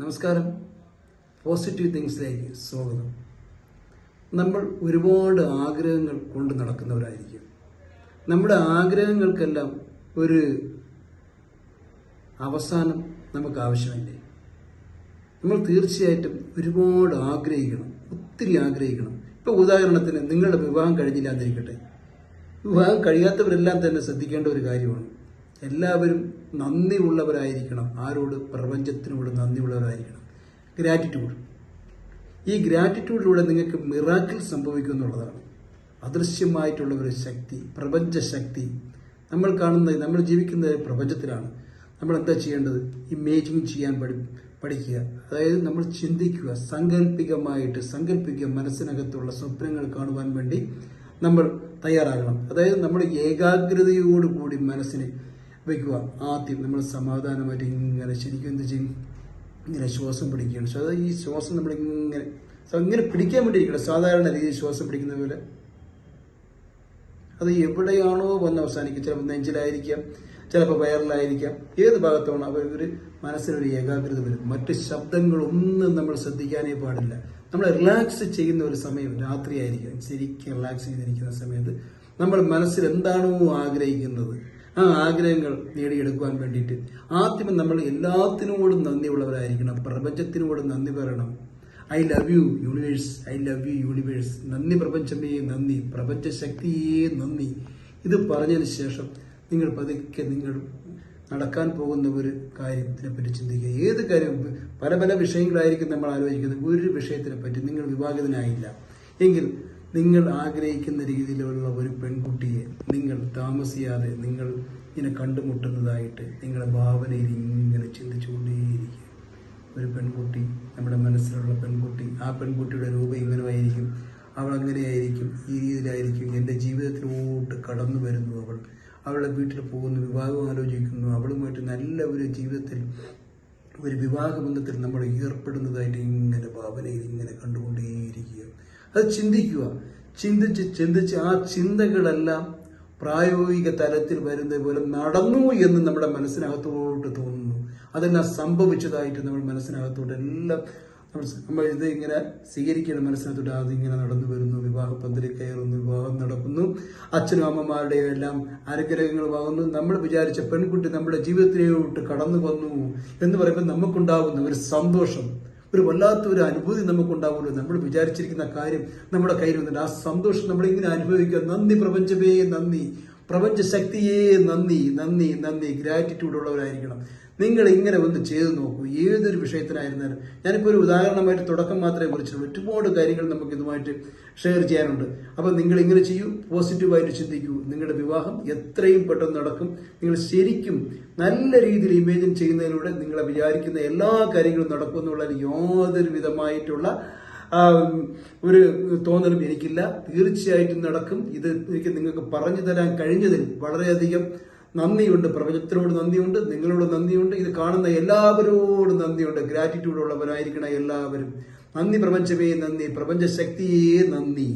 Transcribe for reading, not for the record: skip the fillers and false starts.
നമസ്കാരം. പോസിറ്റീവ് തിങ്സിലേക്ക് സ്വാഗതം. നമ്മൾ ഒരുപാട് ആഗ്രഹങ്ങൾ കൊണ്ട് നടക്കുന്നവരായിരിക്കും. നമ്മുടെ ആഗ്രഹങ്ങൾക്കെല്ലാം ഒരു അവസാനം നമുക്ക് ആവശ്യമില്ലേ? നമ്മൾ തീർച്ചയായിട്ടും ഒരുപാട് ആഗ്രഹിക്കണം, ഒത്തിരി ആഗ്രഹിക്കണം. ഇപ്പോൾ ഉദാഹരണത്തിന് നിങ്ങളുടെ വിവാഹം കഴിഞ്ഞില്ല എന്നിരിക്കട്ടെ. വിവാഹം കഴിയാത്തവരെല്ലാം തന്നെ ശ്രദ്ധിക്കേണ്ട ഒരു കാര്യമാണ്. എല്ലാവരും നന്ദി ഉള്ളവരായിരിക്കണം. ആരോട്? പ്രപഞ്ചത്തിനോട് നന്ദി ഉള്ളവരായിരിക്കണം. ഗ്രാറ്റിറ്റ്യൂഡ്. ഈ ഗ്രാറ്റിറ്റ്യൂഡിലൂടെ നിങ്ങൾക്ക് മിറാക്കിൾ സംഭവിക്കും എന്നുള്ളതാണ്. അദൃശ്യമായിട്ടുള്ള ഒരു ശക്തി, പ്രപഞ്ച ശക്തി. നമ്മൾ ജീവിക്കുന്ന പ്രപഞ്ചത്തിലാണ്. നമ്മൾ എന്താ ചെയ്യേണ്ടത്? ഇമേജിങ് ചെയ്യാൻ പഠിക്കുക. അതായത് നമ്മൾ ചിന്തിക്കുക, സങ്കല്പിക്കുക. മനസ്സിനകത്തുള്ള സ്വപ്നങ്ങൾ കാണുവാൻ വേണ്ടി നമ്മൾ തയ്യാറാകണം. അതായത് നമ്മൾ ഏകാഗ്രതയോടുകൂടി മനസ്സിനെ വയ്ക്കുക. ആദ്യം നമ്മൾ സമാധാനമായിട്ട് ഇങ്ങനെ ശരിക്കും എന്ത് ചെയ്യും? ഇങ്ങനെ ശ്വാസം പിടിക്കുകയാണ്. അതായത് ഈ ശ്വാസം നമ്മളിങ്ങനെ പിടിക്കാൻ വേണ്ടിയിരിക്കണം. സാധാരണ രീതിയിൽ ശ്വാസം പിടിക്കുന്ന പോലെ അത് എവിടെയാണോ വന്ന് അവസാനിക്കുക. ചിലപ്പോൾ നെഞ്ചിലായിരിക്കാം, ചിലപ്പോൾ വയറിലായിരിക്കാം. ഏത് ഭാഗത്താണോ ഒരു മനസ്സിനൊരു ഏകാഗ്രത വരും. മറ്റ് ശബ്ദങ്ങളൊന്നും നമ്മൾ ശ്രദ്ധിക്കാനേ പാടില്ല. നമ്മൾ റിലാക്സ് ചെയ്യുന്ന ഒരു സമയം രാത്രിയായിരിക്കും. ശരിക്കും റിലാക്സ് ചെയ്തിരിക്കുന്ന സമയത്ത് നമ്മൾ മനസ്സിൽ എന്താണോ ആഗ്രഹിക്കുന്നത് ആ ആഗ്രഹങ്ങൾ നേടിയെടുക്കുവാൻ വേണ്ടിയിട്ട് ആദ്യം നമ്മൾ എല്ലാത്തിനോടും നന്ദിയുള്ളവരായിരിക്കണം. പ്രപഞ്ചത്തിനോട് നന്ദി പറയണം. I love you universe, I love you universe. നന്ദി പ്രപഞ്ചമേ നന്ദി, പ്രപഞ്ച ശക്തിയേ നന്ദി. ഇത് പറഞ്ഞതിന് ശേഷം നിങ്ങൾ പതുക്കെ നിങ്ങൾ നടക്കാൻ പോകുന്ന ഒരു കാര്യത്തിനെ പറ്റി ചിന്തിക്കുക. ഏത് കാര്യം, പല പല വിഷയങ്ങളായിരിക്കും നമ്മൾ ആലോചിക്കുന്നത്. ഒരു വിഷയത്തിനെ പറ്റി നിങ്ങൾ വിവാഹിതനായില്ല എങ്കിൽ നിങ്ങൾ ആഗ്രഹിക്കുന്ന രീതിയിലുള്ള ഒരു പെൺകുട്ടിയെ നിങ്ങൾ താമസിയാതെ നിങ്ങൾ ഇങ്ങനെ കണ്ടുമുട്ടുന്നതായിട്ട് നിങ്ങളുടെ ഭാവനയിൽ ഇങ്ങനെ ചിന്തിച്ചുകൊണ്ടേയിരിക്കും. ഒരു പെൺകുട്ടി, നമ്മുടെ മനസ്സിലുള്ള പെൺകുട്ടി, ആ പെൺകുട്ടിയുടെ രൂപം ഇങ്ങനെയായിരിക്കും, അവൾ അങ്ങനെയായിരിക്കും, ഈ രീതിയിലായിരിക്കും. എൻ്റെ ജീവിതത്തിലോട്ട് കടന്നു വരുന്നു അവളുടെ വീട്ടിൽ പോകുന്നു, വിവാഹം ആലോചിക്കുന്നു, അവളുമായിട്ട് നല്ല ഒരു ജീവിതത്തിൽ ഒരു വിവാഹബന്ധത്തിൽ നമ്മൾ ഏർപ്പെടുന്നതായിട്ട് ഇങ്ങനെ ഭാവനയിൽ ഇങ്ങനെ കണ്ടുകൊണ്ടേയിരിക്കുക. അത് ചിന്തിക്കുക. ചിന്തിച്ച് ആ ചിന്തകളെല്ലാം പ്രായോഗിക തലത്തിൽ വരുന്നത് പോലെ നടന്നു എന്ന് നമ്മുടെ മനസ്സിനകത്തോട്ട് തോന്നുന്നു. അതെല്ലാം സംഭവിച്ചതായിട്ട് നമ്മൾ മനസ്സിനകത്തോട്ട് എല്ലാം നമ്മൾ ഇത് ഇങ്ങനെ സ്വീകരിക്കണം. മനസ്സിനകത്തോട്ട് അതിങ്ങനെ നടന്നു വരുന്നു, വിവാഹ പന്തലിൽ കയറുന്നു, വിവാഹം നടക്കുന്നു, അച്ഛനും അമ്മമാരുടെയും എല്ലാം അനുഗ്രഹങ്ങൾ വാങ്ങുന്നു. നമ്മൾ വിചാരിച്ച പെൺകുട്ടി നമ്മുടെ ജീവിതത്തിലോട്ട് കടന്നു വന്നു എന്ന് പറയുമ്പോൾ നമുക്കുണ്ടാകുന്ന ഒരു സന്തോഷം, ഒരു വല്ലാത്തൊരു അനുഭൂതി നമുക്കുണ്ടാവുമല്ലോ. നമ്മൾ വിചാരിച്ചിരിക്കുന്ന കാര്യം നമ്മുടെ കയ്യിൽ വന്നിട്ട് ആ സന്തോഷം നമ്മളിങ്ങനെ അനുഭവിക്കുക. നന്ദി പ്രപഞ്ചമേ നന്ദി, പ്രപഞ്ച ശക്തിയേ നന്ദി, നന്ദി, നന്ദി. ഗ്രാറ്റിറ്റ്യൂഡ് ഉള്ളവരായിരിക്കണം. നിങ്ങൾ ഇങ്ങനെ ഒന്ന് ചെയ്തു നോക്കൂ. ഏതൊരു വിഷയത്തിനായിരുന്നാലും. ഞാനിപ്പോൾ ഒരു ഉദാഹരണമായിട്ട് തുടക്കം മാത്രമേ കുറിച്ചുള്ളൂ. ഒരുപാട് കാര്യങ്ങൾ നമുക്ക് ഇതുമായിട്ട് ഷെയർ ചെയ്യാനുണ്ട്. അപ്പം നിങ്ങൾ ഇങ്ങനെ ചെയ്യൂ, പോസിറ്റീവായിട്ട് ചിന്തിക്കൂ. നിങ്ങളുടെ വിവാഹം എത്രയും പെട്ടെന്ന് നടക്കും. നിങ്ങൾ ശരിക്കും നല്ല രീതിയിൽ ഇമേജിൻ ചെയ്യുന്നതിലൂടെ നിങ്ങളെ വിചാരിക്കുന്ന എല്ലാ കാര്യങ്ങളും നടക്കുമെന്നുള്ളതിൽ യാതൊരു വിധമായിട്ടുള്ള ഒരു തോന്നലും എനിക്കില്ല. തീർച്ചയായിട്ടും നടക്കും. ഇത് എനിക്ക് നിങ്ങൾക്ക് പറഞ്ഞു തരാൻ കഴിഞ്ഞതിൽ വളരെയധികം നന്ദിയുണ്ട്. പ്രപഞ്ചത്തിനോട് നന്ദിയുണ്ട്, നിങ്ങളോട് നന്ദിയുണ്ട്, ഇത് കാണുന്ന എല്ലാവരോടും നന്ദിയുണ്ട്. ഗ്രാറ്റിറ്റ്യൂഡ് ഉള്ളവരായിരിക്കണം എല്ലാവരും. നന്ദി പ്രപഞ്ചമേ നന്ദി, പ്രപഞ്ച ശക്തിയേ നന്ദി.